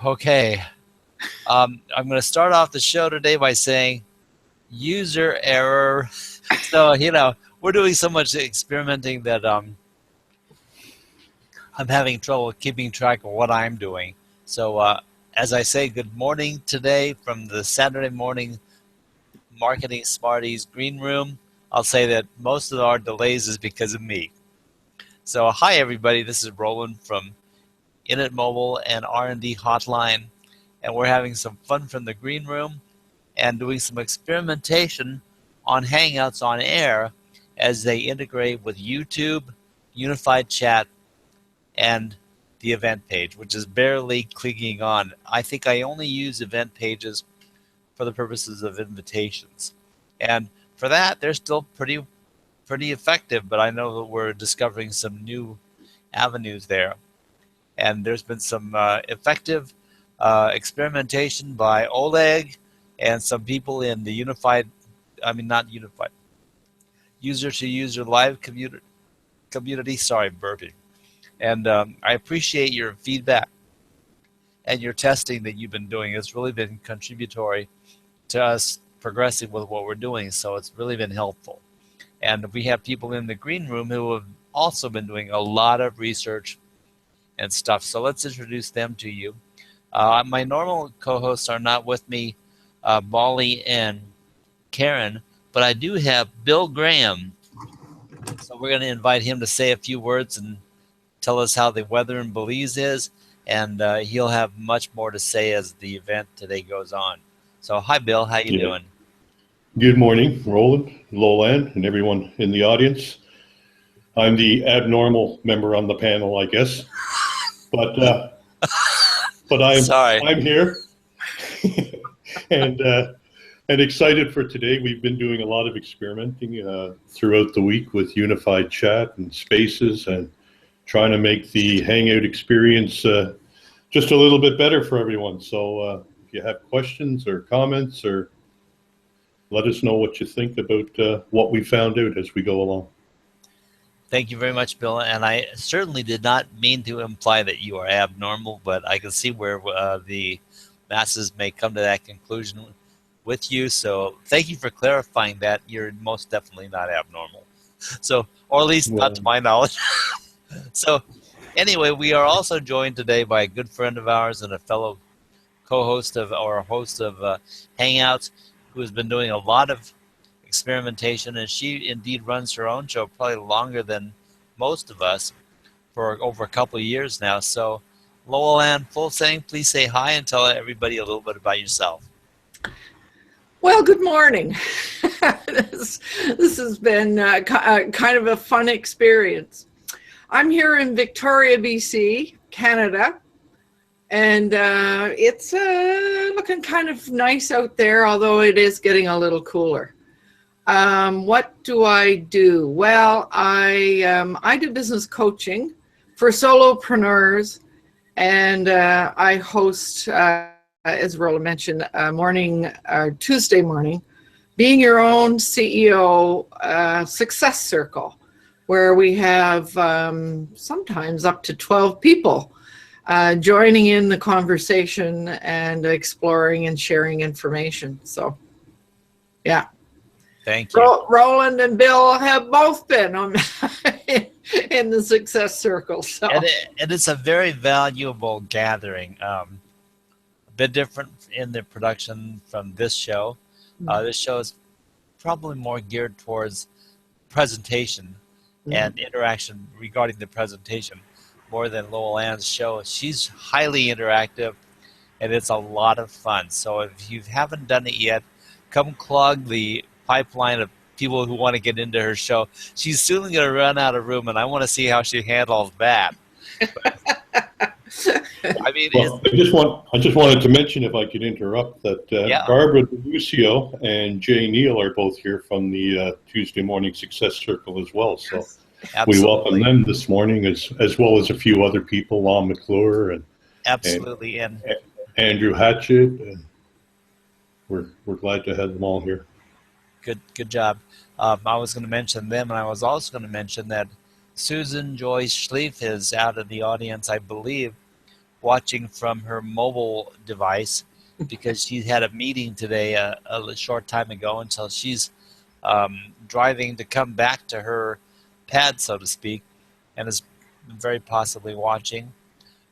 Okay. I'm going to start off the show today by saying user error. So, we're doing so much experimenting that I'm having trouble keeping track of what I'm doing. So, as I say, good morning today from the Saturday Morning Marketing Smarties green room. I'll say that most of our delays is because of me. So, hi, everybody. This is Roland from Init Mobile and R&D Hotline. And we're having some fun from the green room and doing some experimentation on Hangouts On Air as they integrate with YouTube, Unified Chat, and the event page, which is barely clicking on. I think I only use event pages for the purposes of invitations. And for that, they're still pretty effective, but I know that we're discovering some new avenues there. And there's been some effective experimentation by Oleg and some people in the user-to-user live community. Sorry, burping. And I appreciate your feedback and your testing that you've been doing. It's really been contributory to us progressing with what we're doing, so it's really been helpful. And we have people in the green room who have also been doing a lot of research and stuff. So let's introduce them to you. My normal co-hosts are not with me, Molly and Karen, but I do have Bill Graham. So we're going to invite him to say a few words and tell us how the weather in Belize is, and he'll have much more to say as the event today goes on. So hi, Bill. How you doing? Good morning, Roland, Roland, and everyone in the audience. I'm the abnormal member on the panel, I guess, but I'm here and excited for today. We've been doing a lot of experimenting throughout the week with Unified Chat and Spaces and trying to make the Hangout experience just a little bit better for everyone. So if you have questions or comments, or let us know what you think about what we found out as we go along. Thank you very much, Bill. And I certainly did not mean to imply that you are abnormal, but I can see where the masses may come to that conclusion with you. So thank you for clarifying that. You're most definitely not abnormal. So, or at least not to my knowledge. So anyway, we are also joined today by a good friend of ours and a fellow co-host or host of Hangouts, who has been doing a lot of experimentation, and she indeed runs her own show probably longer than most of us for over a couple of years now. So Lowell Ann Fulsang, please say hi and tell everybody a little bit about yourself. Well, good morning. This has been kind of a fun experience. I'm here in Victoria, BC, Canada, and it's looking kind of nice out there, although it is getting a little cooler. What do I do? Well, I do business coaching for solopreneurs, and I host, as Roland mentioned, Tuesday morning, Being Your Own CEO Success Circle, where we have sometimes up to 12 people joining in the conversation and exploring and sharing information. So, yeah. Thank you. Roland and Bill have both been on in the Success Circle. So. And it's a very valuable gathering. A bit different in the production from this show. This show is probably more geared towards presentation and interaction regarding the presentation more than Lowell Ann's show. She's highly interactive, and it's a lot of fun. So if you haven't done it yet, come clog the pipeline of people who want to get into her show. She's soon going to run out of room, and I want to see how she handles that. I mean, well, I just wanted to mention, if I could interrupt, that Barbara Lucio and Jay Neal are both here from the Tuesday Morning Success Circle as well. So we welcome them this morning, as well as a few other people, Lon McClure and Andrew Hatchett. And we're glad to have them all here. Good job. I was going to mention them, and I was also going to mention that Susan Joyce Schlief is out of the audience, I believe, watching from her mobile device because she had a meeting today a short time ago until she's driving to come back to her pad, so to speak, and is very possibly watching.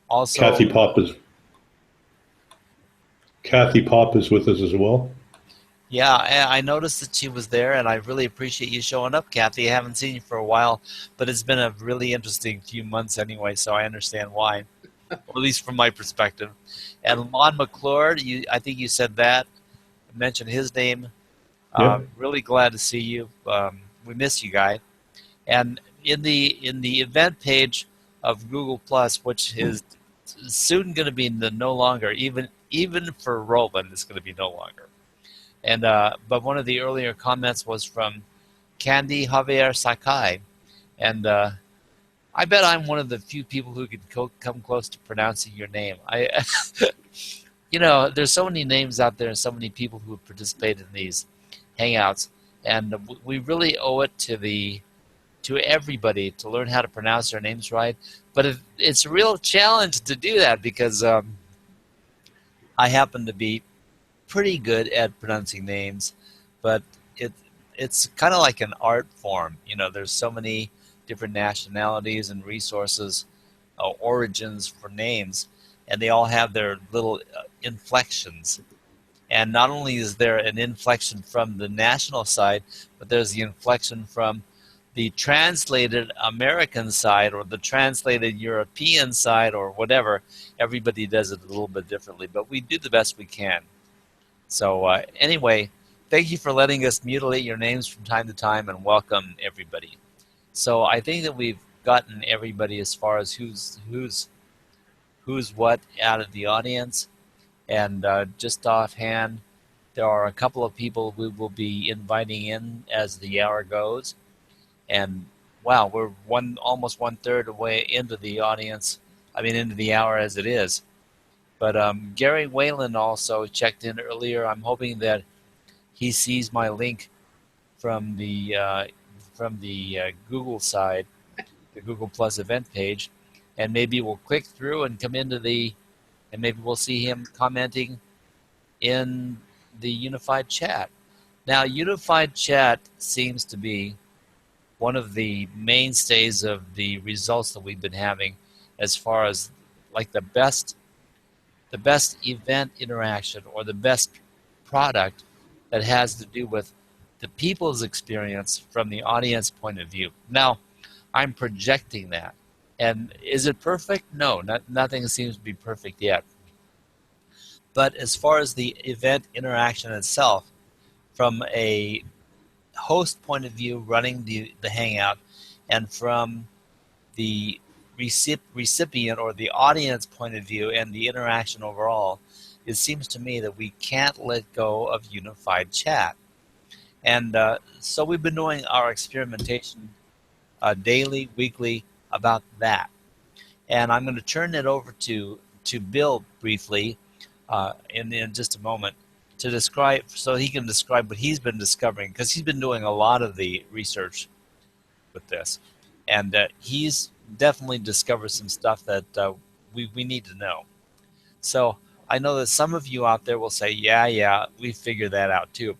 Also, Kathy Pop is with us as well. Yeah, I noticed that she was there, and I really appreciate you showing up, Kathy. I haven't seen you for a while, but it's been a really interesting few months anyway, so I understand why, at least from my perspective. And Lon McClure, I think you said that, mentioned his name. Yep. Really glad to see you. We miss you, guy. And in the event page of Google Plus, which is soon going to be no longer, even for Roland, it's going to be no longer. And but one of the earlier comments was from Candy Javier Sakai, and I bet I'm one of the few people who can come close to pronouncing your name. There's so many names out there and so many people who have participated in these Hangouts, and we really owe it to everybody to learn how to pronounce their names right. But it's a real challenge to do that because I happen to be pretty good at pronouncing names, but it's kind of like an art form. There's so many different nationalities and resources, origins for names, and they all have their little inflections. And not only is there an inflection from the national side, but there's the inflection from the translated American side or the translated European side or whatever. Everybody does it a little bit differently, but we do the best we can. So anyway, thank you for letting us mutilate your names from time to time, and welcome everybody. So I think that we've gotten everybody as far as who's what out of the audience. And just offhand, there are a couple of people we will be inviting in as the hour goes. And wow, we're almost 1/3 away into the audience. Into the hour as it is. But Gary Whalen also checked in earlier. I'm hoping that he sees my link from the Google side, the Google Plus event page, and maybe we'll click through and come into and maybe we'll see him commenting in the unified chat. Now, unified chat seems to be one of the mainstays of the results that we've been having as far as like the best event interaction or the best product that has to do with the people's experience from the audience point of view. Now, I'm projecting that. And is it perfect? No, nothing seems to be perfect yet. But as far as the event interaction itself, from a host point of view running the Hangout, and from the recipient or the audience point of view and the interaction overall, it seems to me that we can't let go of unified chat. And so we've been doing our experimentation daily, weekly about that. And I'm going to turn it over to Bill briefly in just a moment to describe, so he can describe what he's been discovering, because he's been doing a lot of the research with this. And he's definitely discovered some stuff that we need to know. So I know that some of you out there will say, yeah, we figured that out too.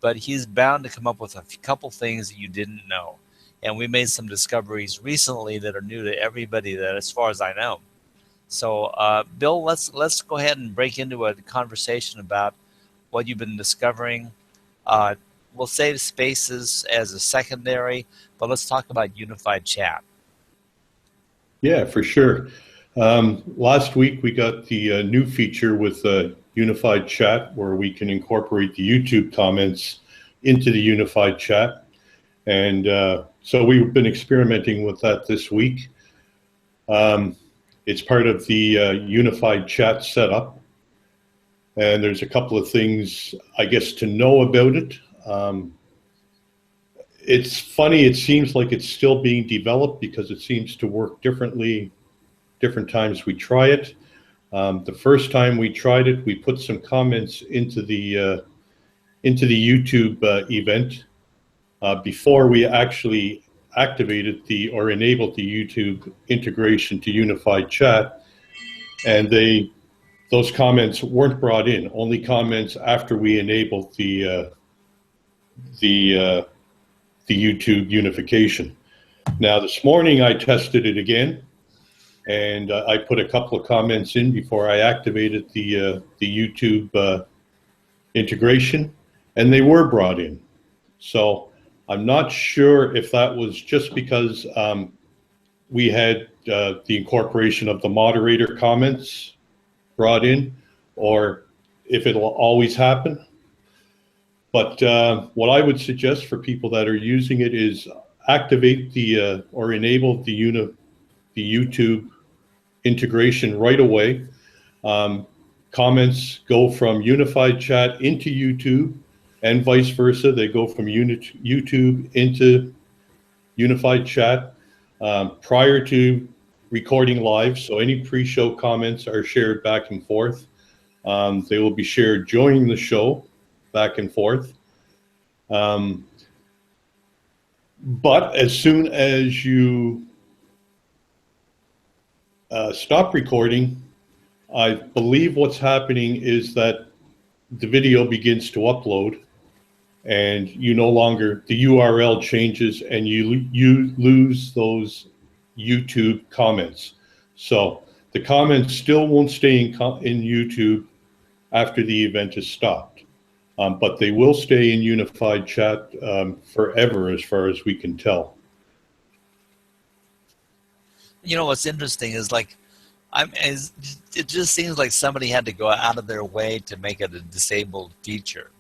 But he's bound to come up with a couple things that you didn't know. And we made some discoveries recently that are new to everybody, that as far as I know. So Bill, let's go ahead and break into a conversation about what you've been discovering. We'll save spaces as a secondary, but let's talk about unified chat. Yeah, for sure. Last week we got the new feature with unified chat, where we can incorporate the YouTube comments into the unified chat. And so we've been experimenting with that this week. It's part of the unified chat setup. And there's a couple of things, I guess, to know about it. It's funny, it seems like it's still being developed because it seems to work differently different times we try it. The first time we tried it, we put some comments into the YouTube event before we actually activated or enabled the YouTube integration to unified chat. and those comments weren't brought in. Only comments after we enabled the YouTube unification. Now this morning I tested it again, and I put a couple of comments in before I activated the YouTube integration, and they were brought in. So I'm not sure if that was just because we had the incorporation of the moderator comments brought in, or if it'll always happen. But what I would suggest for people that are using it is activate or enable the YouTube integration right away. Comments go from unified chat into YouTube, and vice versa. They go from YouTube into unified chat prior to recording live. So any pre-show comments are shared back and forth. They will be shared during the show back and forth. But as soon as you stop recording, I believe what's happening is that the video begins to upload, and you no longer, the URL changes, and you lose those YouTube comments. So the comments still won't stay in YouTube after the event is stopped, but they will stay in unified chat forever, as far as we can tell. You know what's interesting is, like, it just seems like somebody had to go out of their way to make it a disabled feature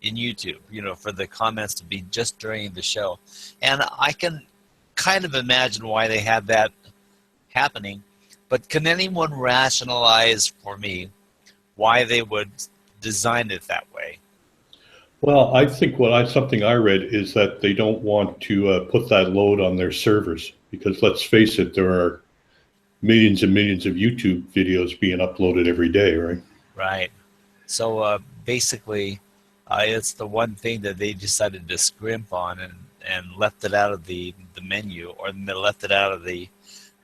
in YouTube, you know, for the comments to be just during the show. And I can kind of imagine why they had that happening, but can anyone rationalize for me why they would design it that way? Well, I think something I read is that they don't want to put that load on their servers, because let's face it, there are millions and millions of YouTube videos being uploaded every day, right? Right. So basically, it's the one thing that they decided to scrimp on and left it out of the menu, or they left it out of the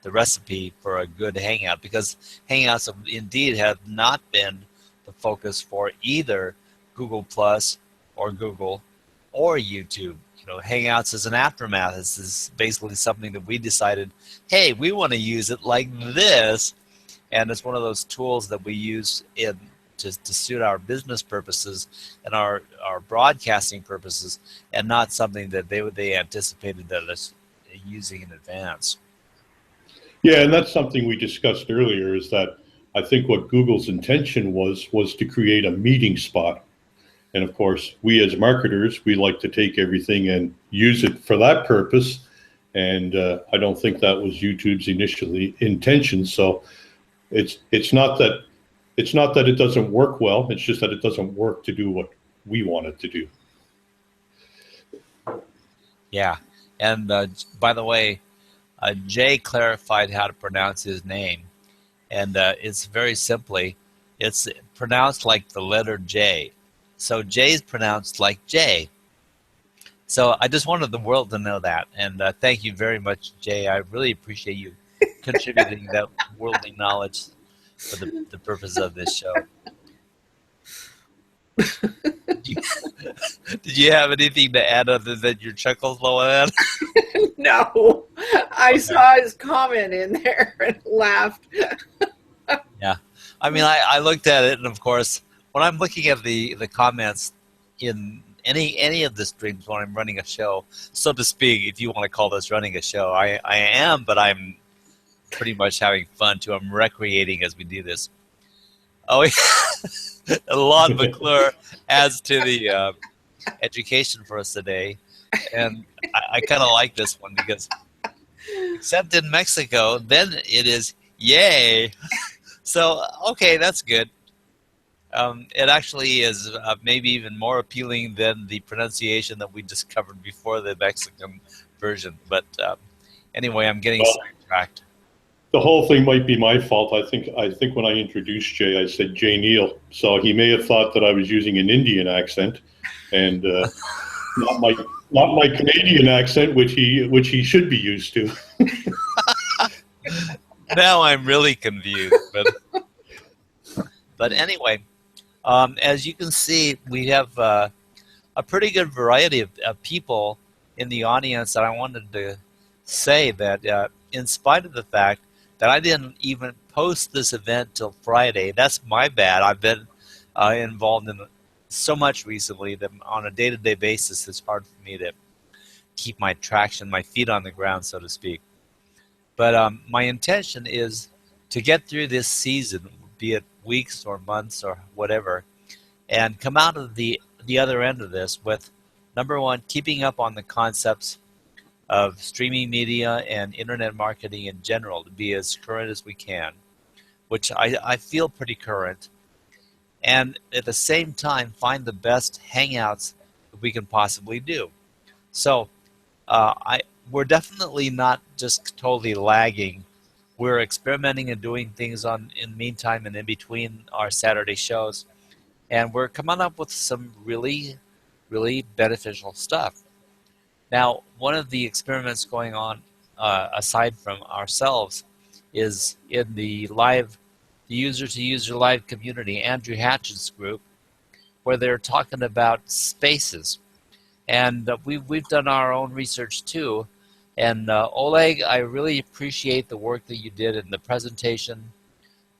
recipe for a good Hangout, because Hangouts indeed have not been the focus for either Google Plus or Google or YouTube. You know, Hangouts is an aftermath. This is basically something that we decided, hey, we want to use it like this, and it's one of those tools that we use to suit our business purposes and our broadcasting purposes, and not something that they anticipated that us using in advance. Yeah, and that's something we discussed earlier, is that I think what Google's intention was to create a meeting spot. And of course, we as marketers, we like to take everything and use it for that purpose. And I don't think that was YouTube's intention. So it's not that it doesn't work well. It's just that it doesn't work to do what we want it to do. Yeah, and by the way, Jay clarified how to pronounce his name, and it's very simply, it's pronounced like the letter J. So J is pronounced like J. So I just wanted the world to know that, and thank you very much, Jay. I really appreciate you contributing that worldly knowledge for the purpose of this show. Did you have anything to add other than your chuckles, Roland? No, I saw his comment in there and laughed. Yeah, I mean, I looked at it, and of course, when I'm looking at the comments in any of the streams when I'm running a show, so to speak, if you want to call this running a show, I am, but I'm pretty much having fun too. I'm recreating as we do this. Oh, yeah. Lon McClure adds to the education for us today, and I kind of like this one, because except in Mexico, then it is yay. So okay, that's good. It actually is maybe even more appealing than the pronunciation that we discovered before the Mexican version. But anyway, I'm getting sidetracked. The whole thing might be my fault. I think when I introduced Jay, I said Jay Neal, so he may have thought that I was using an Indian accent, and not my Canadian accent, which he should be used to. Now I'm really confused. But But anyway, as you can see, we have a pretty good variety of people in the audience, and I wanted to say that in spite of the fact that I didn't even post this event till Friday, that's my bad. I've been involved in so much recently that on a day-to-day basis, it's hard for me to keep my traction, my feet on the ground, so to speak. But my intention is to get through this season, be it weeks or months or whatever, and come out of the other end of this with, number one, keeping up on the concepts of streaming media and internet marketing in general, to be as current as we can, which I feel pretty current, and at the same time find the best hangouts that we can possibly do. So we're definitely not just totally lagging. We're experimenting and doing things in the meantime and in between our Saturday shows, and we're coming up with some really, really beneficial stuff. Now, one of the experiments going on, aside from ourselves, is in the user-to-user live community, Andrew Hatchett's group, where they're talking about spaces. And we've done our own research too. And Oleg, I really appreciate the work that you did in the presentation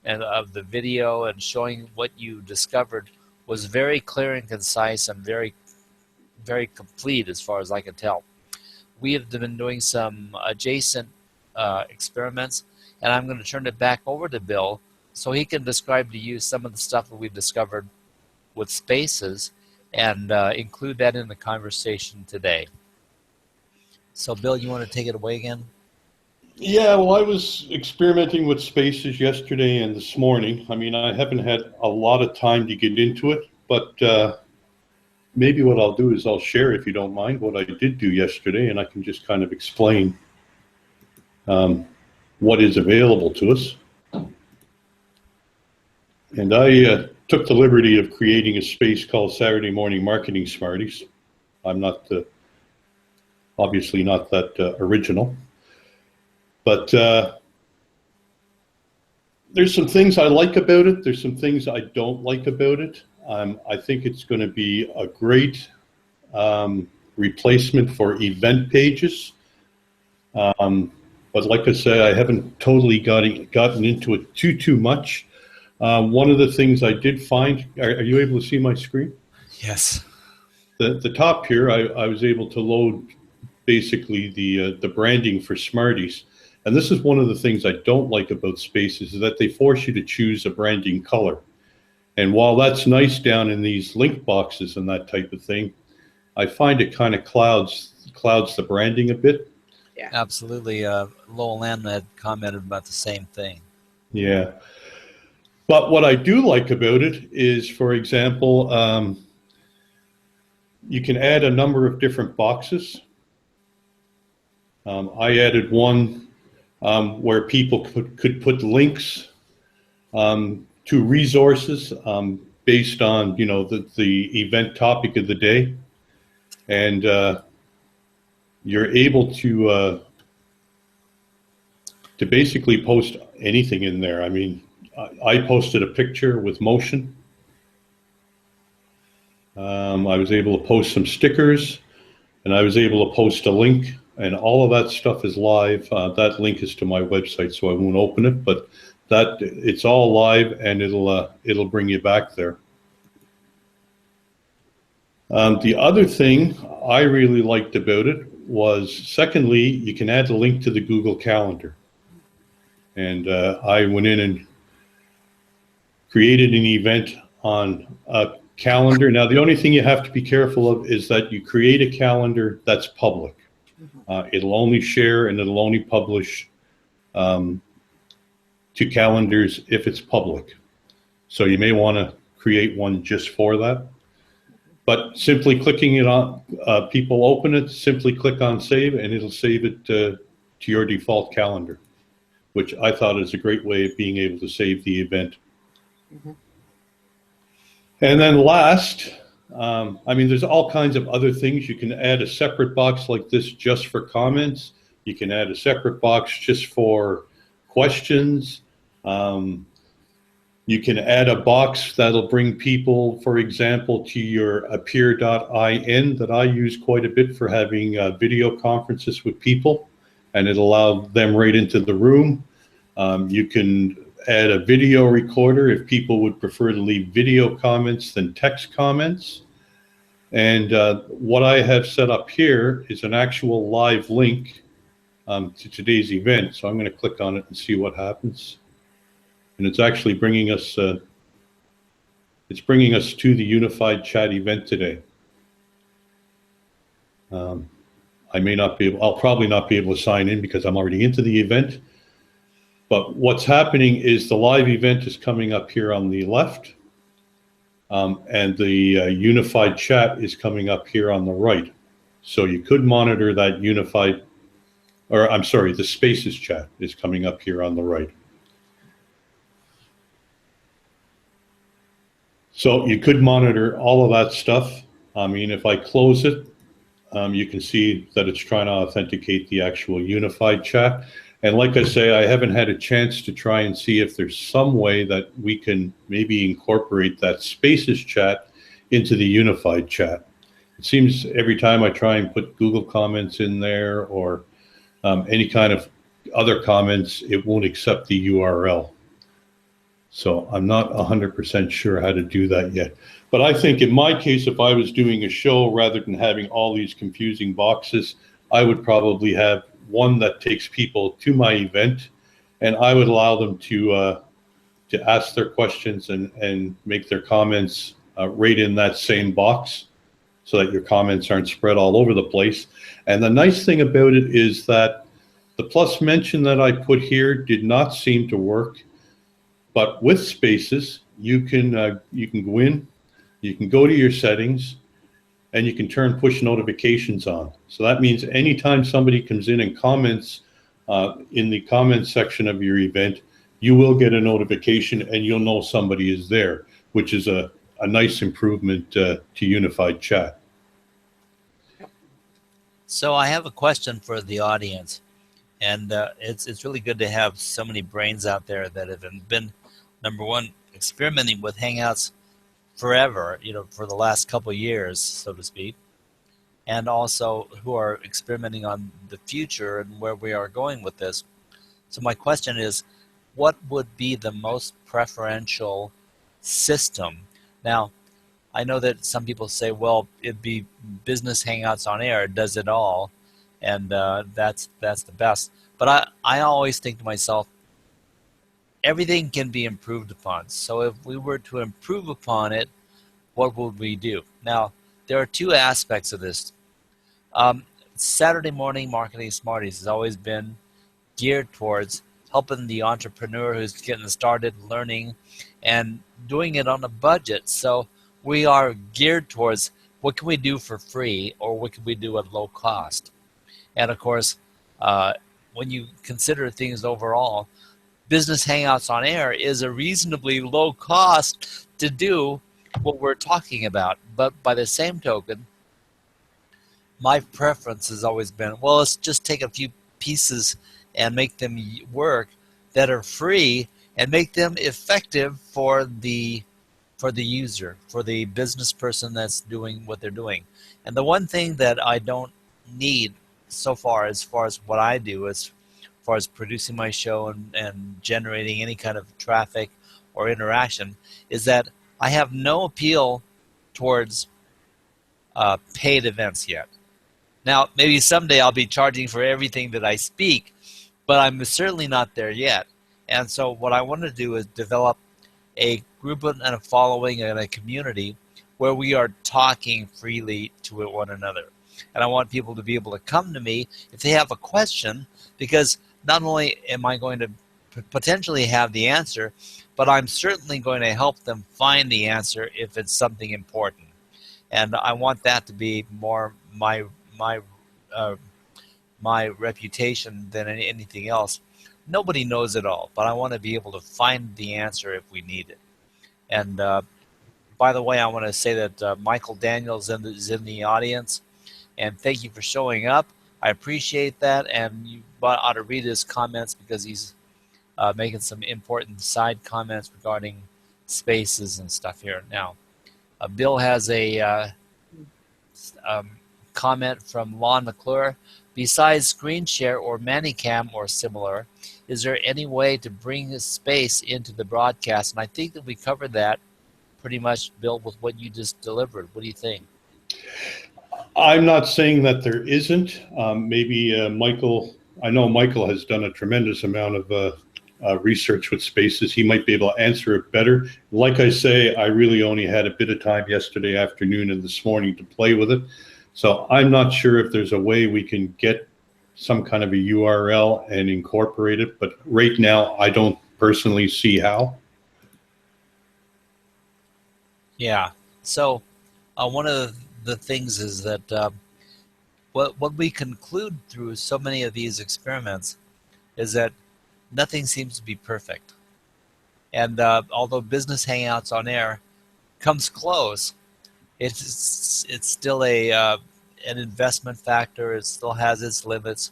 and of the video, and showing what you discovered was very clear and concise and very, very complete as far as I can tell. We have been doing some adjacent experiments, and I'm going to turn it back over to Bill so he can describe to you some of the stuff that we've discovered with spaces and include that in the conversation today. So, Bill, you want to take it away again? Yeah, well, I was experimenting with spaces yesterday and this morning. I mean, I haven't had a lot of time to get into it, but maybe what I'll do is I'll share, if you don't mind, what I did do yesterday, and I can just kind of explain what is available to us. And I took the liberty of creating a space called Saturday Morning Marketing Smarties. I'm not obviously not that original, but there's some things I like about it. There's some things I don't like about it. I think it's going to be a great replacement for event pages. But like I said, I haven't totally gotten into it too much. One of the things I did find, are you able to see my screen? Yes. The top here, I was able to load basically the branding for Smarties. And this is one of the things I don't like about spaces, is that they force you to choose a branding color. And while that's nice down in these link boxes and that type of thing, I find it kind of clouds the branding a bit. Yeah, absolutely. Roland had commented about the same thing. Yeah. But what I do like about it is, for example, you can add a number of different boxes. I added one where people could put links to resources based on, the event topic of the day, and you're able to basically post anything in there. I mean, I posted a picture with motion. I was able to post some stickers, and I was able to post a link, and all of that stuff is live. That link is to my website, so I won't open it, but it's all live, and it'll bring you back there. The other thing I really liked about it was, secondly, you can add a link to the Google Calendar. And I went in and created an event on a calendar. Now, the only thing you have to be careful of is that you create a calendar that's public. It'll only share and it'll only publish to calendars if it's public. So you may want to create one just for that. But simply clicking it on, people open it, simply click on save, and it'll save it to your default calendar, which I thought is a great way of being able to save the event. Mm-hmm. And then last, there's all kinds of other things. You can add a separate box like this just for comments. You can add a separate box just for questions. You can add a box that'll bring people, for example, to your appear.in that I use quite a bit for having video conferences with people, and it allows them right into the room. You can add a video recorder if people would prefer to leave video comments than text comments. And what I have set up here is an actual live link to today's event. So I'm going to click on it and see what happens. And it's actually bringing us to the Unified Chat event today. I'll probably not be able to sign in because I'm already into the event. But what's happening is the live event is coming up here on the left, and the Unified Chat is coming up here on the right. So you could monitor that the Spaces chat is coming up here on the right. So you could monitor all of that stuff. I mean, if I close it, you can see that it's trying to authenticate the actual Unified Chat. And like I say, I haven't had a chance to try and see if there's some way that we can maybe incorporate that Spaces chat into the Unified Chat. It seems every time I try and put Google comments in there or any kind of other comments, it won't accept the URL. So I'm not 100% sure how to do that yet. But I think in my case, if I was doing a show, rather than having all these confusing boxes, I would probably have one that takes people to my event, and I would allow them to ask their questions and make their comments right in that same box so that your comments aren't spread all over the place. And the nice thing about it is that the plus mention that I put here did not seem to work. But with Spaces, you can go in, you can go to your settings, and you can turn push notifications on. So that means anytime somebody comes in and comments in the comments section of your event, you will get a notification and you'll know somebody is there, which is a nice improvement to Unified Chat. So I have a question for the audience, and it's really good to have so many brains out there that have been, number one, experimenting with Hangouts forever, for the last couple of years, so to speak, and also who are experimenting on the future and where we are going with this. So my question is, what would be the most preferential system? Now, I know that some people say, well, it'd be Business Hangouts on Air, it does it all, and that's the best. But I always think to myself, everything can be improved upon. So if we were to improve upon it, what would we do? Now, there are two aspects of this. Saturday Morning Marketing Smarties has always been geared towards helping the entrepreneur who's getting started learning and doing it on a budget. So we are geared towards what can we do for free or what can we do at low cost. And of course, when you consider things overall, Business Hangouts on Air is a reasonably low cost to do what we're talking about. But by the same token, my preference has always been, well, let's just take a few pieces and make them work that are free and make them effective for the user, for the business person that's doing what they're doing. And the one thing that I don't need so far as what I do, as far as producing my show and generating any kind of traffic or interaction, is that I have no appeal towards paid events yet. Now, maybe someday I'll be charging for everything that I speak, but I'm certainly not there yet. And so what I want to do is develop a group and a following and a community where we are talking freely to one another. And I want people to be able to come to me if they have a question, because not only am I going to potentially have the answer, but I'm certainly going to help them find the answer if it's something important. And I want that to be more my reputation than anything else. Nobody knows it all, but I want to be able to find the answer if we need it. And by the way, I want to say that Michael Daniels is in the audience, and thank you for showing up. I appreciate that, and you ought to read his comments because he's making some important side comments regarding spaces and stuff here. Now, Bill has a comment from Lon McClure. Besides screen share or Manicam or similar, is there any way to bring this space into the broadcast? And I think that we covered that pretty much, Bill, with what you just delivered. What do you think? I'm not saying that there isn't. Maybe Michael, I know Michael has done a tremendous amount of research with spaces. He might be able to answer it better. Like I say, I really only had a bit of time yesterday afternoon and this morning to play with it. So I'm not sure if there's a way we can get some kind of a URL and incorporate it, but right now I don't personally see how. Yeah. So one of the things is that what we conclude through so many of these experiments is that nothing seems to be perfect. And although Business Hangouts on Air comes close, it's still an investment factor. It still has its limits,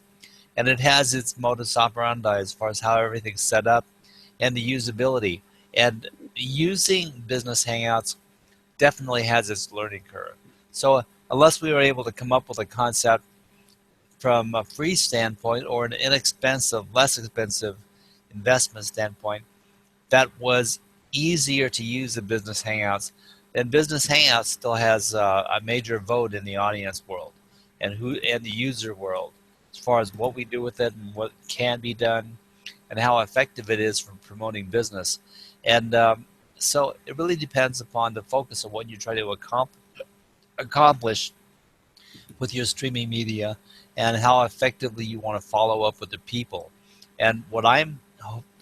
and it has its modus operandi as far as how everything's set up and the usability. And using Business Hangouts definitely has its learning curve. So unless we were able to come up with a concept from a free standpoint or an inexpensive, less expensive investment standpoint that was easier to use than Business Hangouts, then Business Hangouts still has a major vote in the audience world and the user world as far as what we do with it and what can be done and how effective it is for promoting business. And so it really depends upon the focus of what you try to accomplish with your streaming media and how effectively you want to follow up with the people. And what I'm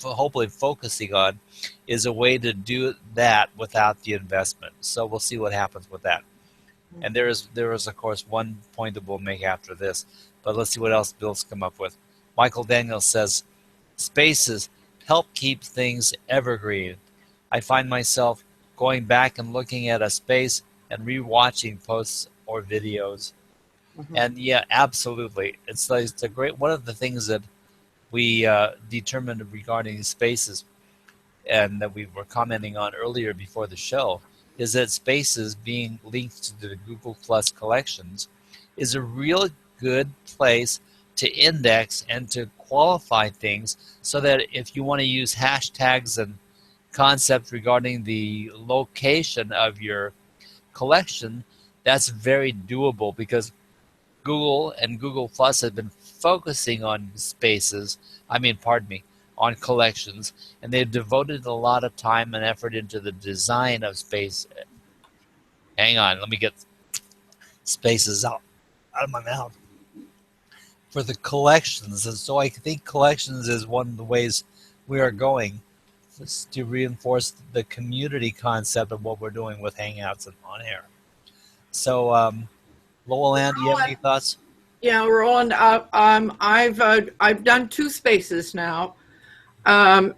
hopefully focusing on is a way to do that without the investment. So we'll see what happens with that. And there is of course one point that we'll make after this, but let's see what else Bill's come up with. Michael Daniels says, spaces help keep things evergreen. I find myself going back and looking at a space and rewatching posts or videos. Mm-hmm. And yeah, absolutely. It's a great, one of the things that we determined regarding spaces and that we were commenting on earlier before the show is that spaces being linked to the Google Plus collections is a real good place to index and to qualify things so that if you want to use hashtags and concepts regarding the location of your collection, that's very doable because Google and Google Plus have been focusing on spaces, on collections, and they've devoted a lot of time and effort into the design of space. Hang on, let me get spaces out of my mouth. For the collections, and so I think collections is one of the ways we are going to reinforce the community concept of what we're doing with Hangouts and On Air. So, Roland, do you have any thoughts? Yeah, Roland, I've done 2 spaces now, and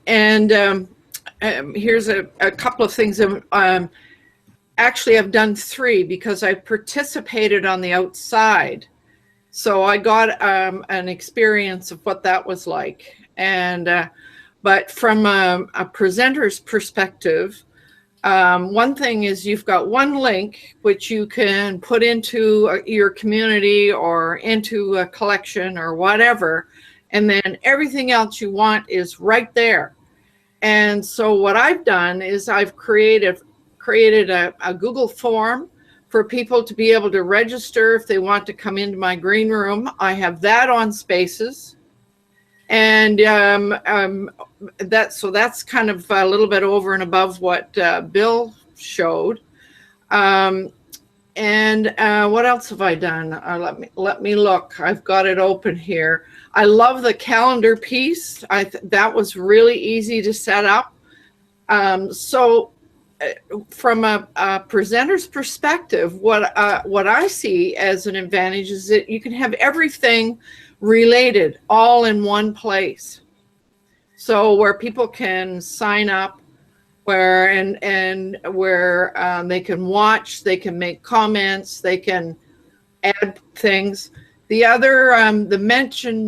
here's a couple of things. Actually, I've done 3 because I participated on the outside, so I got an experience of what that was like. And but from a presenter's perspective, one thing is you've got one link which you can put into your community or into a collection or whatever, and then everything else you want is right there. And so what I've done is I've created a Google form for people to be able to register if they want to come into my green room. I have that on Spaces. And that's kind of a little bit over and above what Bill showed. And what else have I done? Let me look. I've got it open here. I love the calendar piece. That was really easy to set up. So from a presenter's perspective, what I see as an advantage is that you can have everything related all in one place. So where people can sign up, where they can watch, they can make comments, they can add things. The other,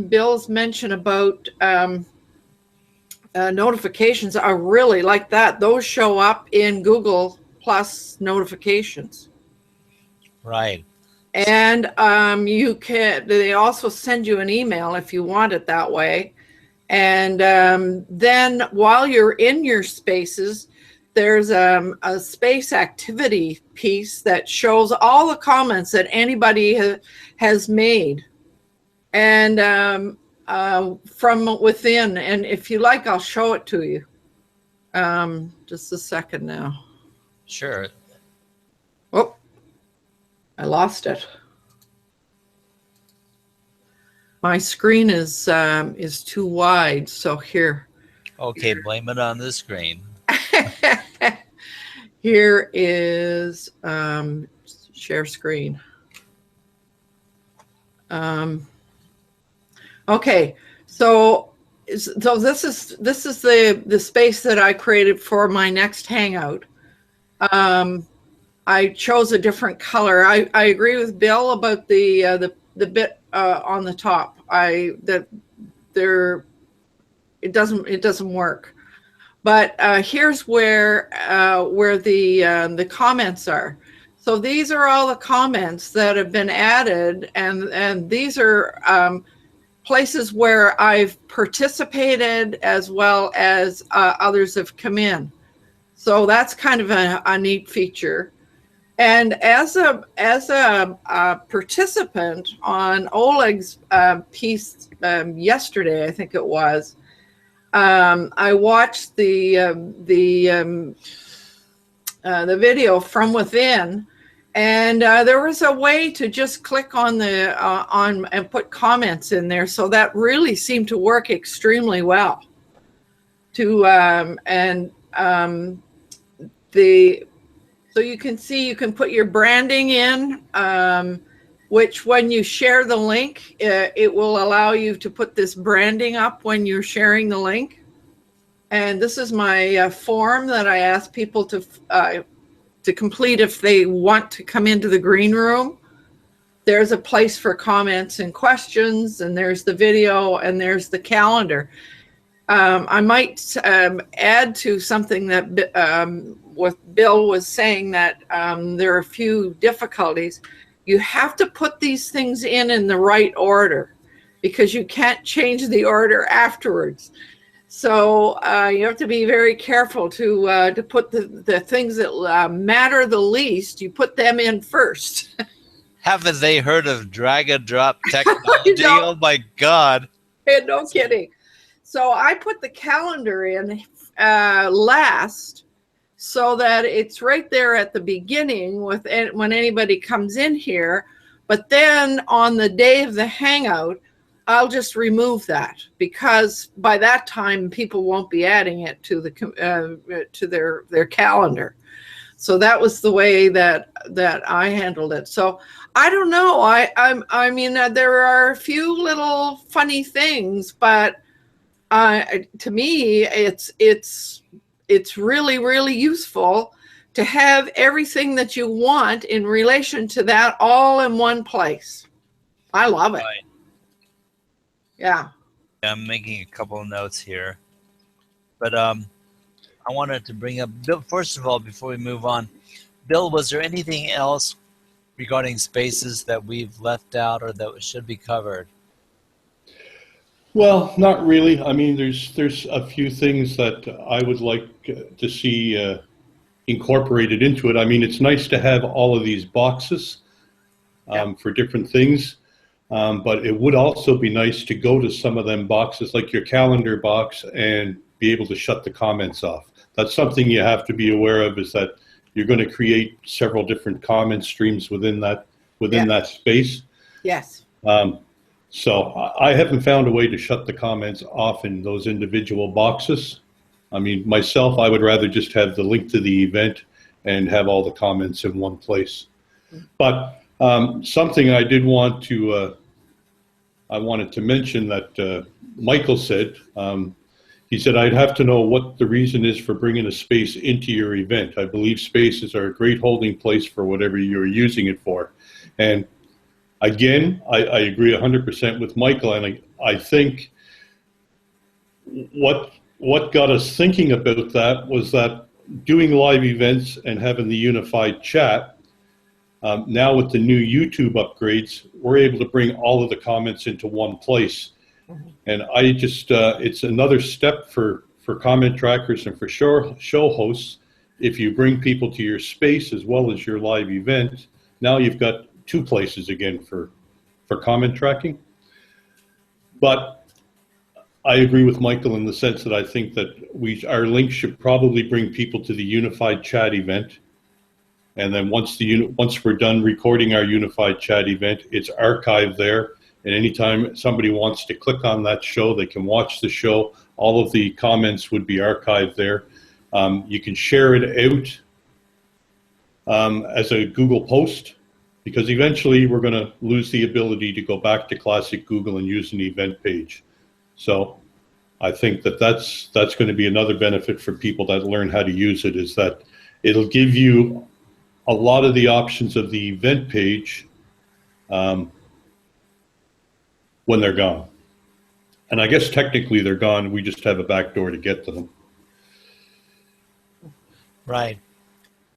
Bill's mention about notifications are really like that. Those show up in Google Plus notifications. Right. And they also send you an email if you want it that way. And then while you're in your spaces, there's a space activity piece that shows all the comments that anybody has made. And from within. And if you like, I'll show it to you. Just a second now. Sure. Oh, I lost it. My screen is too wide, so here. Okay, blame it on the screen. Here is share screen. Okay, so this is the space that I created for my next Hangout. I chose a different color. I agree with Bill about the bit on the top. It doesn't work. But here's where the comments are. So these are all the comments that have been added, and these are places where I've participated as well as others have come in. So that's kind of a neat feature. And as a participant on Oleg's piece yesterday, I think it was, I watched the video from within, and there was a way to just click on and put comments in there. So that really seemed to work extremely well. So you can see, you can put your branding in, which when you share the link, it will allow you to put this branding up when you're sharing the link. And this is my form that I ask people to complete if they want to come into the green room. There's a place for comments and questions, and there's the video, and there's the calendar. I might add to something that what Bill was saying, that there are a few difficulties. You have to put these things in the right order, because you can't change the order afterwards. So you have to be very careful to put the things that matter the least, you put them in first. Haven't they heard of drag and drop technology? Oh my God. No kidding. So I put the calendar in last, so that it's right there at the beginning when anybody comes in here. But then on the day of the Hangout, I'll just remove that, because by that time people won't be adding it to their calendar. So that was the way that I handled it. So I don't know. I mean, there are a few little funny things, but to me, it's really, really useful to have everything that you want in relation to that all in one place. I love it. Right. Yeah. I'm making a couple of notes here, but I wanted to bring up, Bill, first of all, before we move on, Bill, was there anything else regarding spaces that we've left out or that should be covered? Well, not really. I mean, there's a few things that I would like to see incorporated into it. I mean, it's nice to have all of these boxes for different things, but it would also be nice to go to some of them boxes, like your calendar box, and be able to shut the comments off. That's something you have to be aware of, is that you're going to create several different comment streams within that space. Yes. So I haven't found a way to shut the comments off in those individual boxes. I mean, myself, I would rather just have the link to the event and have all the comments in one place. But something I did want to, I wanted to mention that Michael said, he said, I'd have to know what the reason is for bringing a space into your event. I believe spaces are a great holding place for whatever you're using it for. And again, I agree 100% with Michael, and I think what what got us thinking about that was that doing live events and having the unified chat, now with the new YouTube upgrades, we're able to bring all of the comments into one place. And I just, it's another step for comment trackers and for show hosts. If you bring people to your space as well as your live event, now you've got two places again for comment tracking. But I agree with Michael in the sense that I think that our link should probably bring people to the unified chat event. And then once we're done recording our unified chat event, it's archived there. And anytime somebody wants to click on that show, they can watch the show. All of the comments would be archived there. You can share it out as a Google post, because eventually we're going to lose the ability to go back to classic Google and use an event page. So I think that's going to be another benefit for people that learn how to use it, is that it'll give you a lot of the options of the event page when they're gone. And I guess technically they're gone. We just have a back door to get to them. Right.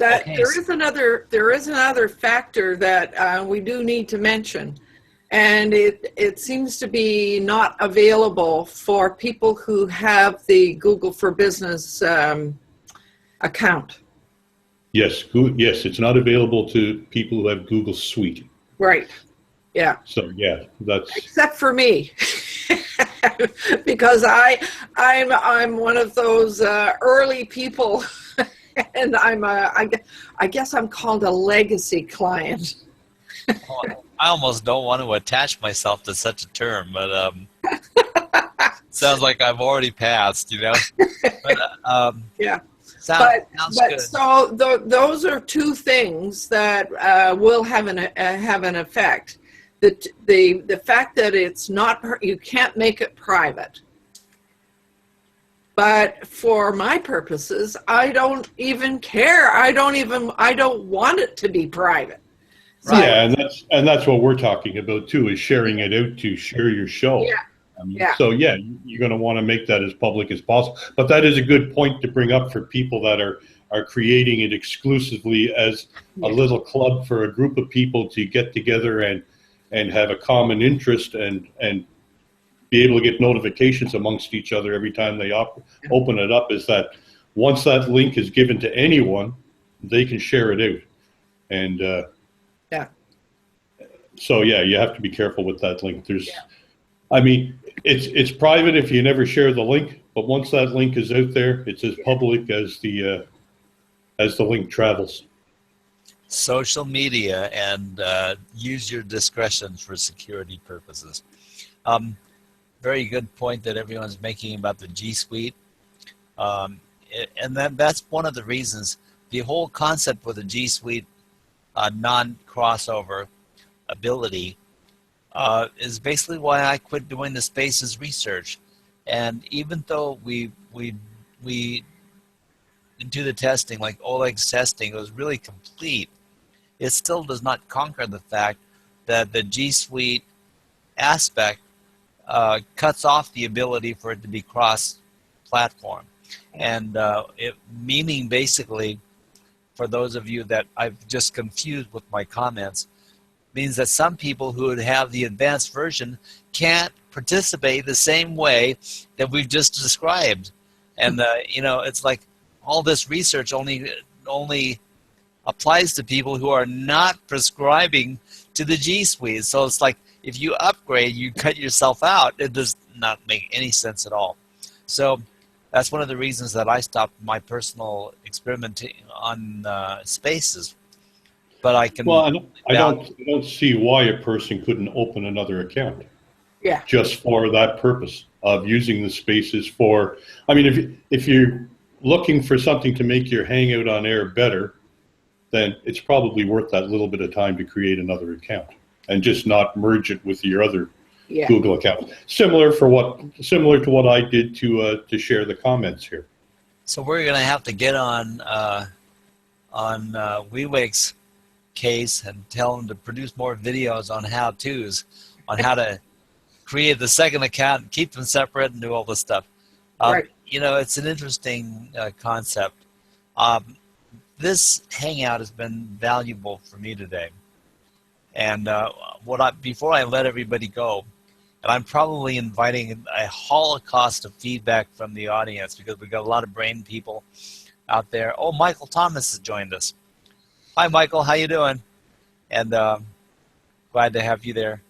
Okay. There is another factor that we do need to mention. And it seems to be not available for people who have the Google for Business account. Yes, it's not available to people who have Google Suite. Right. Yeah. So yeah, that's except for me, because I'm one of those early people, and I guess I'm called a legacy client. I almost don't want to attach myself to such a term, but sounds like I've already passed, you know. But, yeah. Sounds but good. So those are two things that will have an effect. The fact that it's not, you can't make it private. But for my purposes, I don't even care. I don't want it to be private. So, yeah, and that's what we're talking about too, is sharing it out to share your show. Yeah. So yeah, you're going to want to make that as public as possible. But that is a good point to bring up for people that are creating it exclusively as a little club for a group of people to get together and have a common interest and be able to get notifications amongst each other every time they open it up, is that once that link is given to anyone, they can share it out. And so yeah, you have to be careful with that link. I mean, it's private if you never share the link, but once that link is out there, it's as public as the link travels. Social media, and use your discretion for security purposes. Very good point that everyone's making about the G Suite, and that's one of the reasons. The whole concept with the G Suite non-crossover ability is basically why I quit doing the Spaces research. And even though we do the testing, like Oleg's testing, it was really complete, it still does not conquer the fact that the G Suite aspect cuts off the ability for it to be cross-platform. And meaning basically, for those of you that I've just confused with my comments, means that some people who would have the advanced version can't participate the same way that we've just described. And it's like all this research only applies to people who are not prescribing to the G Suite. So it's like, if you upgrade, you cut yourself out. It does not make any sense at all. So that's one of the reasons that I stopped my personal experimenting on Spaces. But I can. Well, I don't see why a person couldn't open another account. Yeah. Just for that purpose of using the Spaces for. I mean, if you're looking for something to make your Hangout on Air better, then it's probably worth that little bit of time to create another account and just not merge it with your other Google account. Similar to what I did to share the comments here. So we're going to have to get on WeWake's case and tell them to produce more videos on how-tos, on how to create the second account, keep them separate, and do all this stuff. Right. it's an interesting concept. This hangout has been valuable for me today. And before I let everybody go, and I'm probably inviting a holocaust of feedback from the audience because we've got a lot of brain people out there. Oh, Michael Thomas has joined us. Hi, Michael. How you doing? And glad to have you there.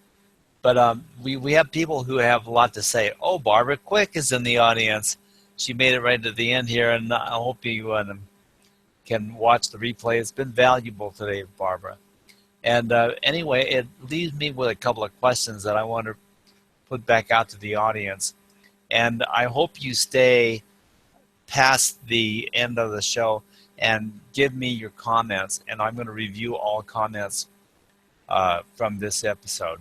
But we have people who have a lot to say. Oh, Barbara Quick is in the audience. She made it right to the end here, and I hope you can watch the replay. It's been valuable today, Barbara. And anyway, it leaves me with a couple of questions that I want to put back out to the audience. And I hope you stay past the end of the show and give me your comments. And I'm going to review all comments from this episode.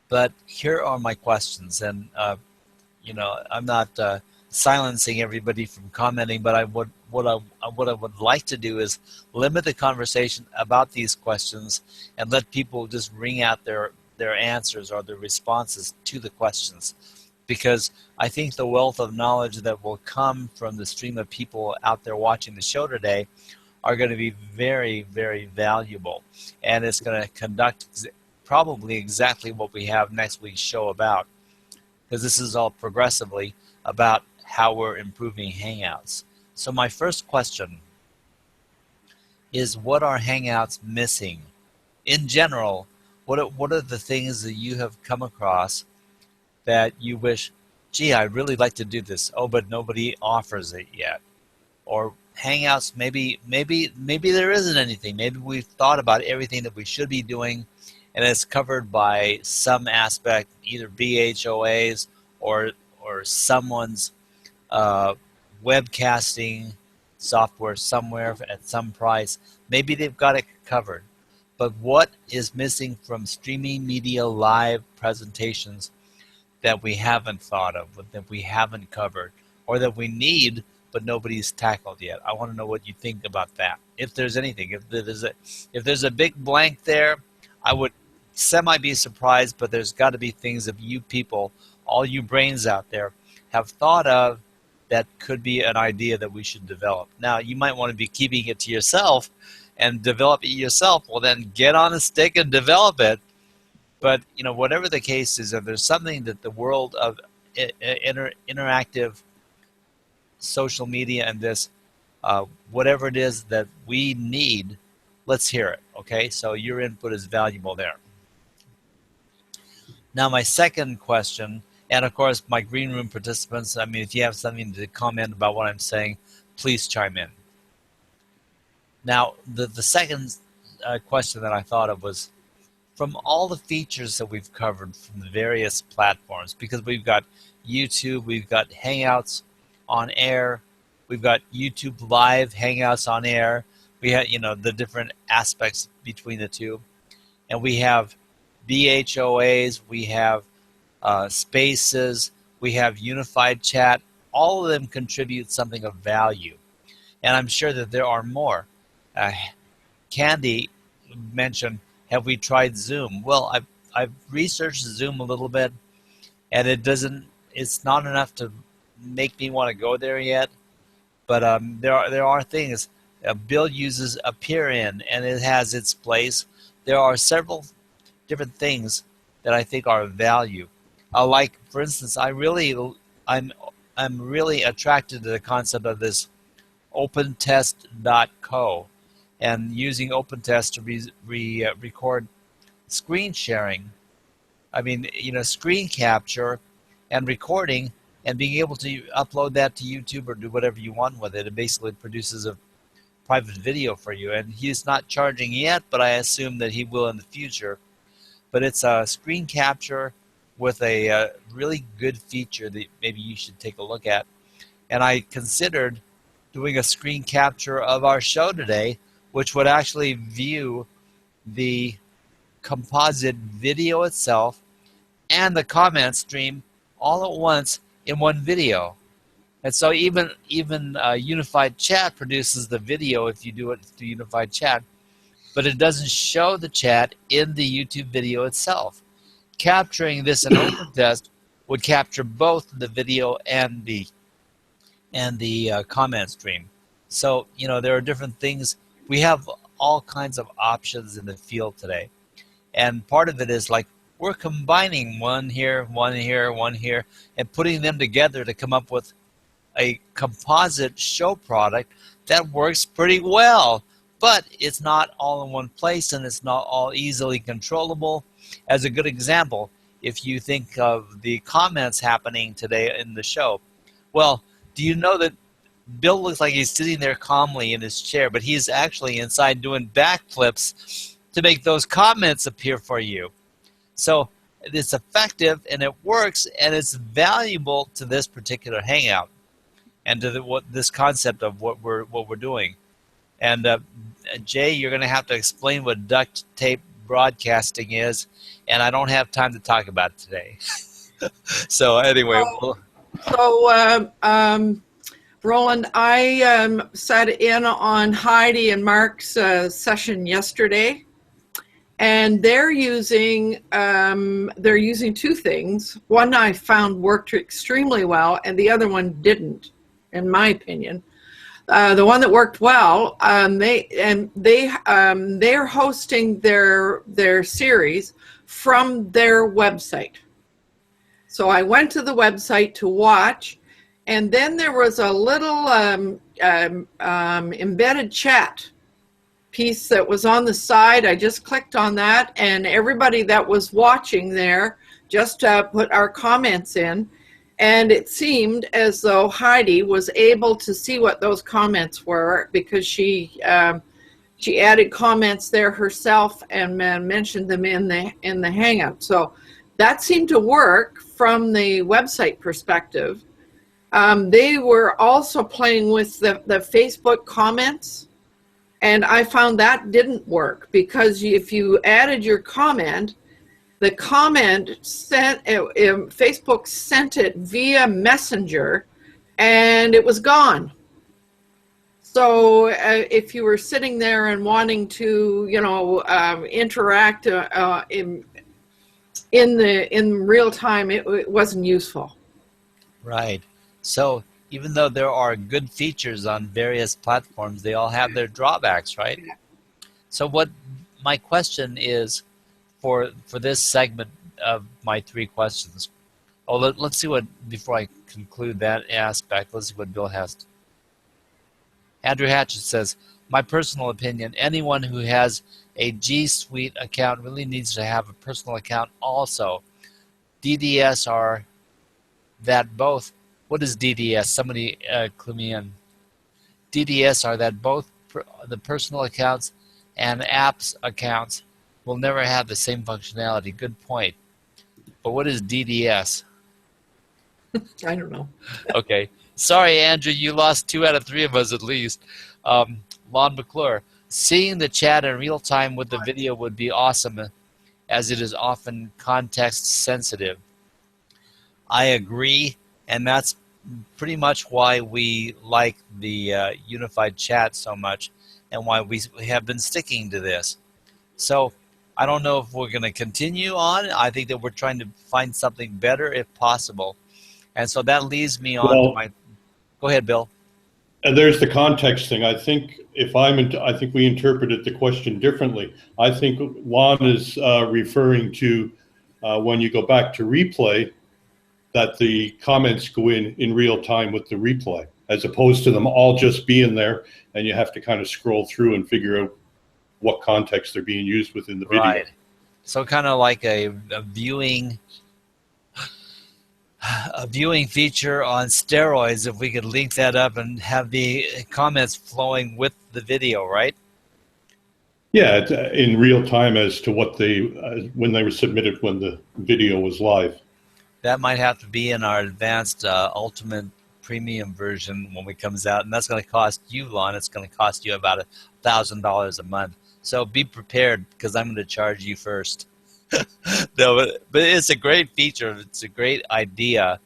But here are my questions. And, I'm not silencing everybody from commenting, but what I would like to do is limit the conversation about these questions and let people just ring out their answers or their responses to the questions, because I think the wealth of knowledge that will come from the stream of people out there watching the show today are going to be very, very valuable, and it's going to conduct probably exactly what we have next week's show about, because this is all progressively about how we're improving Hangouts. So my first question is, what are Hangouts missing? In general, what are the things that you have come across that you wish, gee, I'd really like to do this, oh, but nobody offers it yet? Or Hangouts, maybe there isn't anything. Maybe we've thought about everything that we should be doing, and it's covered by some aspect, either HOAs or someone's webcasting software somewhere at some price. Maybe they've got it covered. But what is missing from streaming media live presentations that we haven't thought of, that we haven't covered, or that we need but nobody's tackled yet? I want to know what you think about that. If there's anything, if there's a big blank there, I would be surprised, but there's got to be things that you people, all you brains out there, have thought of that could be an idea that we should develop. Now, you might want to be keeping it to yourself and develop it yourself. Well, then get on a stick and develop it. But, whatever the case is, if there's something that the world of interactive social media and this, whatever it is that we need, let's hear it, okay? So your input is valuable there. Now, my second question, and of course, my green room participants, if you have something to comment about what I'm saying, please chime in. Now, the second question that I thought of was, from all the features that we've covered from the various platforms, because we've got YouTube, we've got Hangouts on Air, we've got YouTube Live, Hangouts on Air, we have, the different aspects between the two, and we have HOAs, we have spaces, we have unified chat. All of them contribute something of value, and I'm sure that there are more. Candy mentioned, have we tried Zoom? Well, I've researched Zoom a little bit, and it's not enough to make me want to go there yet. But there are things. Bill uses Appear-In, and it has its place. There are several different things that I think are of value. Like, for instance, I'm really attracted to the concept of this OpenTest.co, and using OpenTest to record screen sharing. Screen capture and recording, and being able to upload that to YouTube or do whatever you want with it. It basically produces a private video for you. And he's not charging yet, but I assume that he will in the future. But it's a screen capture with a really good feature that maybe you should take a look at. And I considered doing a screen capture of our show today, which would actually view the composite video itself and the comment stream all at once in one video. And so even Unified Chat produces the video if you do it through Unified Chat, but it doesn't show the chat in the YouTube video itself. Capturing this in OpenTest would capture both the video and the comment stream. So, there are different things. We have all kinds of options in the field today. And part of it is like we're combining one here, one here, one here, and putting them together to come up with a composite show product that works pretty well. But it's not all in one place, and it's not all easily controllable. As a good example, if you think of the comments happening today in the show, well, do you know that Bill looks like he's sitting there calmly in his chair, but he's actually inside doing backflips to make those comments appear for you. So it's effective, and it works, and it's valuable to this particular hangout and to this concept of what we're doing. And Jay, you're going to have to explain what duct tape broadcasting is, and I don't have time to talk about it today. So anyway. Roland, I sat in on Heidi and Mark's session yesterday, and they're using two things. One I found worked extremely well, and the other one didn't, in my opinion. The one that worked well, they're hosting their series from their website. So I went to the website to watch, and then there was a little embedded chat piece that was on the side. I just clicked on that, and everybody that was watching there just put our comments in. And it seemed as though Heidi was able to see what those comments were, because she added comments there herself and mentioned them in the Hangout. So that seemed to work from the website perspective. They were also playing with the Facebook comments, and I found that didn't work, because if you added your comment, the comment Facebook sent it via Messenger, and it was gone. So if you were sitting there and wanting to, interact in real time, it wasn't useful. Right. So even though there are good features on various platforms, they all have their drawbacks, right? So what my question is for this segment of my three questions. Let's see before I conclude that aspect, let's see what Bill has. Andrew Hatchett says, my personal opinion, anyone who has a G Suite account really needs to have a personal account also. DDS are that both. What is DDS? Somebody clue me in. DDS are that both the personal accounts and apps accounts will never have the same functionality. Good point. But what is DDS? I don't know. Okay. Sorry, Andrew, you lost 2 out of 3 of us at least. Lon McClure, seeing the chat in real time with the video would be awesome, as it is often context sensitive. I agree, and that's pretty much why we like the unified chat so much, and why we have been sticking to this. So I don't know if we're going to continue on. I think that we're trying to find something better if possible. And so that leads me on to my... Go ahead, Bill. And there's the context thing. I think I think we interpreted the question differently. I think Lon is referring to when you go back to replay, that the comments go in real time with the replay, as opposed to them all just being there, and you have to kind of scroll through and figure out what context they're being used within the video. Right. So kind of like a viewing feature on steroids, if we could link that up and have the comments flowing with the video, right? Yeah, it's in real time as to what when they were submitted when the video was live. That might have to be in our advanced ultimate premium version when it comes out, and that's going to cost you, Lon. It's going to cost you about $1,000 a month. So be prepared, because I'm going to charge you first. No, but it's a great feature. It's a great idea.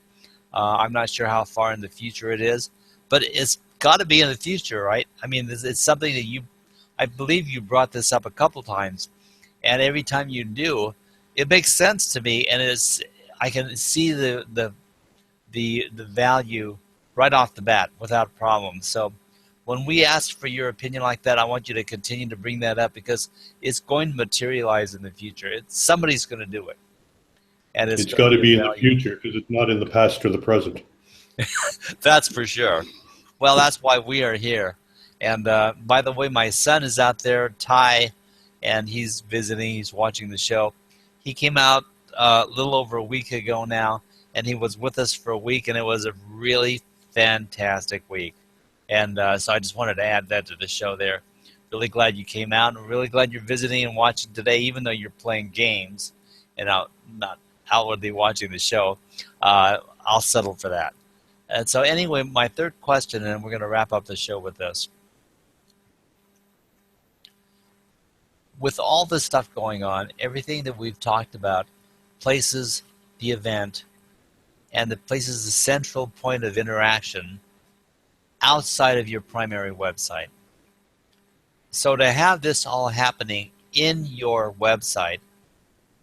I'm not sure how far in the future it is, but it's got to be in the future, right? I mean, it's something that I believe you brought this up a couple times, and every time you do, it makes sense to me, and I can see the value right off the bat without problem. So when we ask for your opinion like that, I want you to continue to bring that up because it's going to materialize in the future. Somebody's going to do it. And it's got to be in the future because it's not in the past or the present. That's for sure. Well, that's why we are here. And by the way, my son is out there, Ty, and he's visiting. He's watching the show. He came out a little over a week ago now, and he was with us for a week, and it was a really fantastic week. And so I just wanted to add that to the show there. Really glad you came out, and really glad you're visiting and watching today, even though you're playing games and not outwardly watching the show. I'll settle for that. And so anyway, my third question, and we're going to wrap up the show with this. With all this stuff going on, everything that we've talked about places the event and the places the central point of interaction outside of your primary website. So to have this all happening in your website,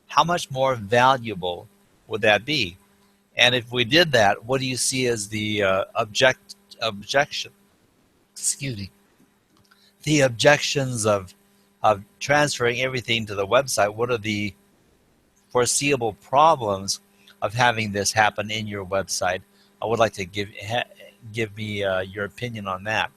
how much more valuable would that be? And if we did that, what do you see as the objection? Excuse me. The objections of transferring everything to the website. What are the foreseeable problems of having this happen in your website? I would like to give me your opinion on that.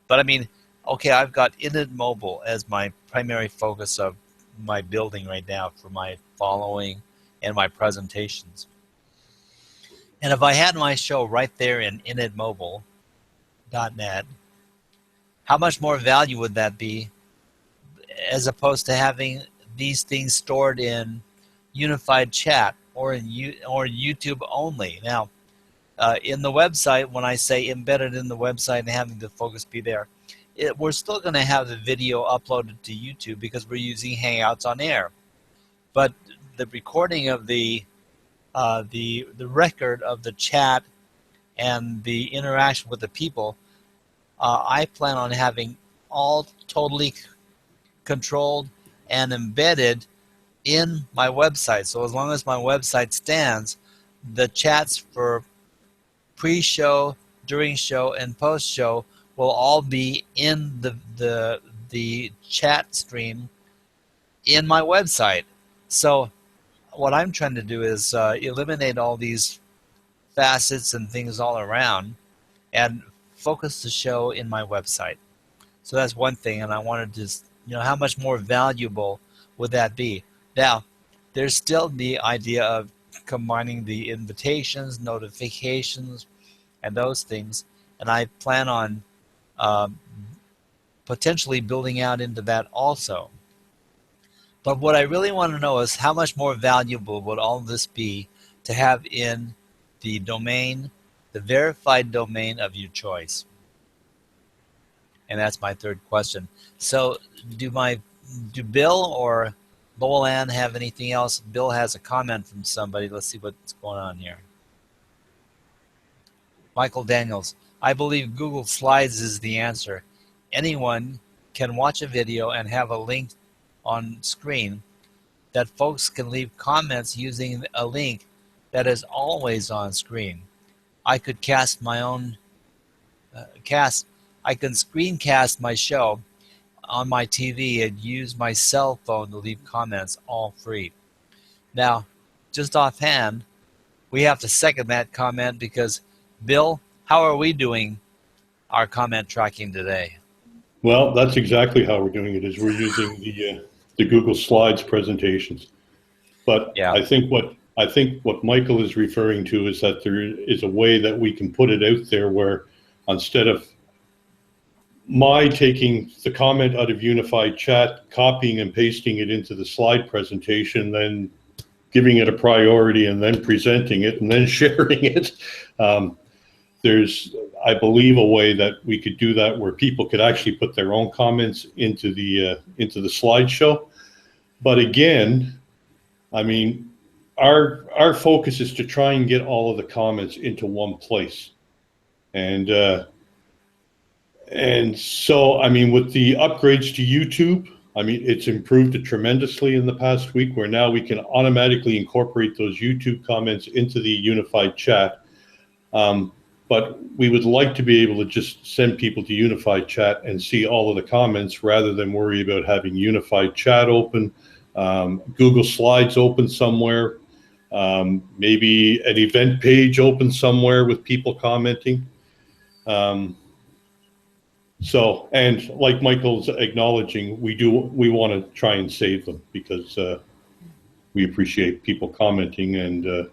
But I mean, okay, I've got Indebted Mobile as my primary focus of my building right now for my following and my presentations. And if I had my show right there in indebtedmobile.net, how much more value would that be as opposed to having these things stored in unified chat or in YouTube only? Now, in the website, when I say embedded in the website and having the focus be there, we're still going to have the video uploaded to YouTube because we're using Hangouts On Air. But the recording of the record of the chat and the interaction with the people, I plan on having all totally controlled and embedded in my website. So as long as my website stands, the chats for pre-show, during show, and post-show will all be in the chat stream in my website. So what I'm trying to do is eliminate all these facets and things all around and focus the show in my website. So that's one thing, and I wanted to, how much more valuable would that be? Now, there's still the idea of combining the invitations, notifications, and those things, and I plan on potentially building out into that also. But what I really want to know is how much more valuable would all this be to have in the domain, the verified domain of your choice? And that's my third question. So do Bill or Roland have anything else? Bill has a comment from somebody. Let's see what's going on here. Michael Daniels, I believe Google Slides is the answer. Anyone can watch a video and have a link on screen that folks can leave comments using a link that is always on screen. I could cast my own I can screencast my show on my TV and use my cell phone to leave comments all free. Now, just offhand, we have to second that comment because, Bill, how are we doing our comment tracking today? Well, that's exactly how we're doing it, is we're using the Google Slides presentations. But yeah. I think what Michael is referring to is that there is a way that we can put it out there where instead of my taking the comment out of unified chat, copying and pasting it into the slide presentation, then giving it a priority and then presenting it and then sharing it. There's, I believe, a way that we could do that where people could actually put their own comments into the slideshow. But again, I mean, our focus is to try and get all of the comments into one place. And so, I mean, with the upgrades to YouTube, I mean, it's improved it tremendously in the past week, where now we can automatically incorporate those YouTube comments into the unified chat. But we would like to be able to just send people to unified chat and see all of the comments rather than worry about having unified chat open, Google Slides open somewhere, maybe an event page open somewhere with people commenting. So, and like Michael's acknowledging, we want to try and save them because we appreciate people commenting. And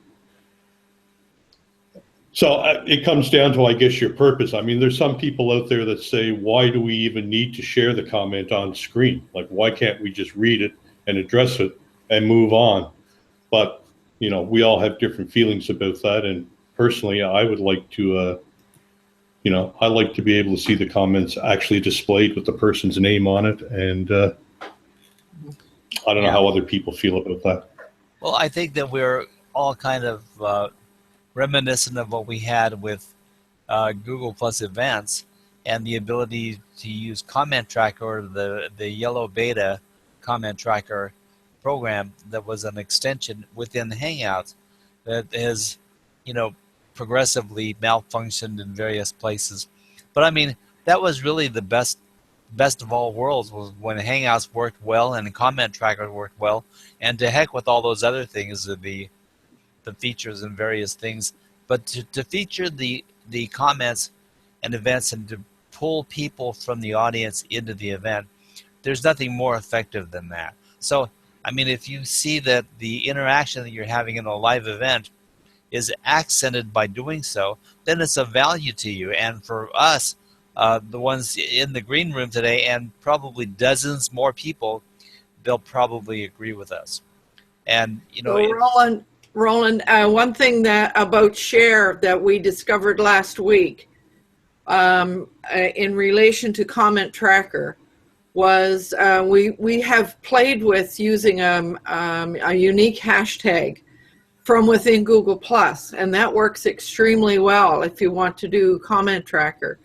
so it comes down to, I guess, your purpose. I mean, there's some people out there that say, why do we even need to share the comment on screen? Like, why can't we just read it and address it and move on? But, you know, we all have different feelings about that. And personally, I would like to, you know, I like to be able to see the comments actually displayed with the person's name on it. And I don't know how other people feel about that. Well, I think that we're all kind of reminiscent of what we had with Google Plus Events and the ability to use Comment Tracker, or the yellow beta Comment Tracker program that was an extension within Hangouts that has, you know, progressively malfunctioned in various places. But I mean, that was really the best of all worlds, was when Hangouts worked well and Comment Tracker worked well, and to heck with all those other things, the features and various things. But to feature the comments and events and to pull people from the audience into the event, there's nothing more effective than that. So, I mean, if you see that the interaction that you're having in a live event is accented by doing so, then it's of value to you. And for us, the ones in the green room today, and probably dozens more people, they'll probably agree with us. And, you know, so Roland, one thing that about share that we discovered last week in relation to Comment Tracker was we have played with using a unique hashtag from within Google Plus, and that works extremely well if you want to do Comment Tracker.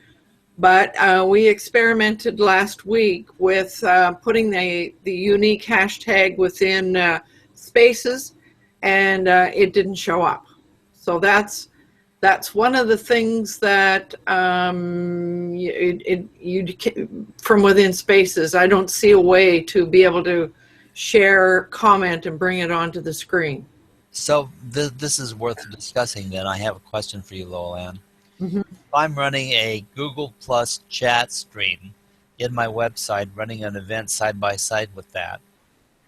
But we experimented last week with putting the unique hashtag within Spaces, and it didn't show up. So that's one of the things that from within Spaces, I don't see a way to be able to share comment and bring it onto the screen. So this is worth discussing then. I have a question for you, Roland. Mm-hmm. If I'm running a Google Plus chat stream in my website, running an event side by side with that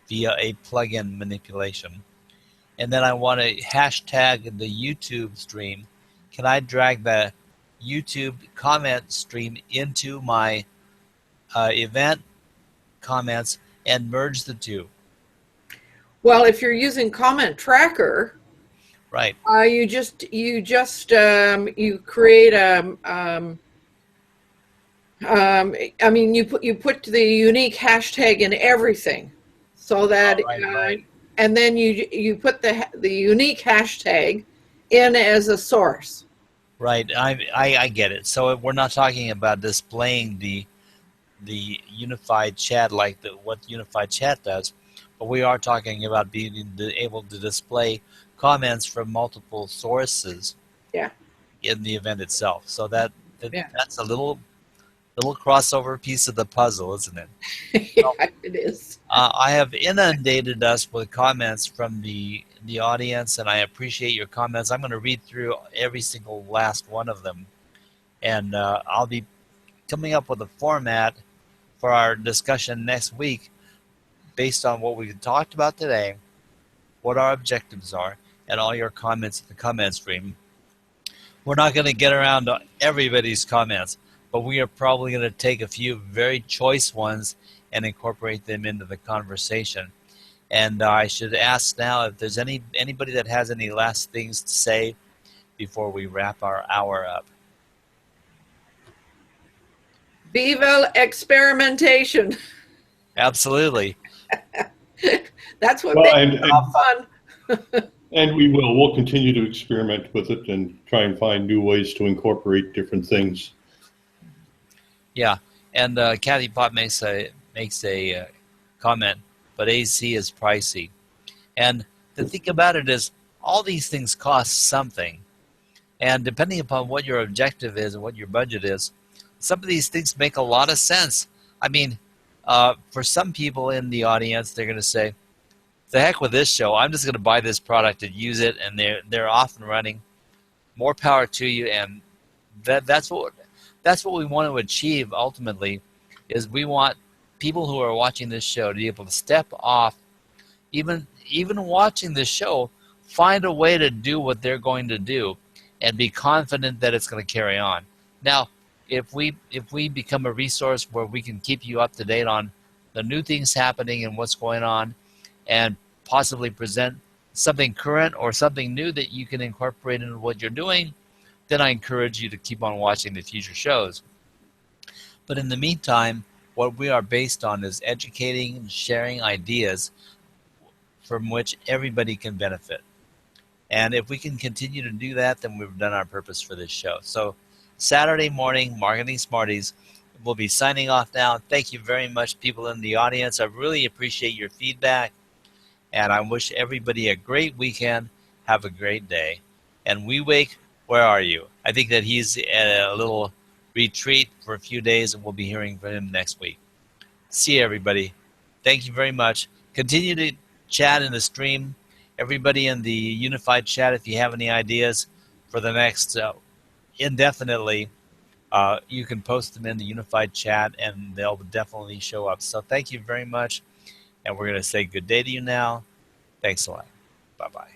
via a plugin manipulation, and then I want to hashtag the YouTube stream, can I drag the YouTube comment stream into my event comments and merge the two? Well, if you're using Comment Tracker, right, you create a I mean, you put the unique hashtag in everything, so that right. And then you put the unique hashtag in as a source. Right, I get it. So we're not talking about displaying the unified chat like what unified chat does, but we are talking about being able to display comments from multiple sources. Yeah. In the event itself. So that's a little crossover piece of the puzzle, isn't it? Yeah, it is. I have inundated us with comments from the audience, and I appreciate your comments. I'm going to read through every single last one of them, and I'll be coming up with a format for our discussion next week based on what we've talked about today, what our objectives are, and all your comments in the comment stream. We're not going to get around to everybody's comments, but we are probably going to take a few very choice ones and incorporate them into the conversation. And I should ask now if there's anybody that has any last things to say before we wrap our hour up. Viva experimentation. Absolutely. That's what makes it all fun. And we'll continue to experiment with it and try and find new ways to incorporate different things. Yeah, and Kathy Pott makes a comment, but AC is pricey. And the thing about it is, all these things cost something. And depending upon what your objective is and what your budget is, some of these things make a lot of sense. I mean, for some people in the audience, they're going to say, the heck with this show, I'm just going to buy this product and use it, and they're off and running. More power to you, and that's what we want to achieve ultimately, is we want people who are watching this show to be able to step off, even watching this show, find a way to do what they're going to do and be confident that it's going to carry on. Now, if we become a resource where we can keep you up to date on the new things happening and what's going on, and possibly present something current or something new that you can incorporate into what you're doing, then I encourage you to keep on watching the future shows. But in the meantime, what we are based on is educating and sharing ideas from which everybody can benefit. And if we can continue to do that, then we've done our purpose for this show. So Saturday Morning Marketing Smarties will be signing off now. Thank you very much, people in the audience. I really appreciate your feedback. And I wish everybody a great weekend. Have a great day. And WeWake, where are you? I think that he's at a little retreat for a few days, and we'll be hearing from him next week. See you, everybody. Thank you very much. Continue to chat in the stream. Everybody in the unified chat, if you have any ideas for the next indefinitely, you can post them in the unified chat, and they'll definitely show up. So thank you very much. And we're going to say good day to you now. Thanks a lot. Bye-bye.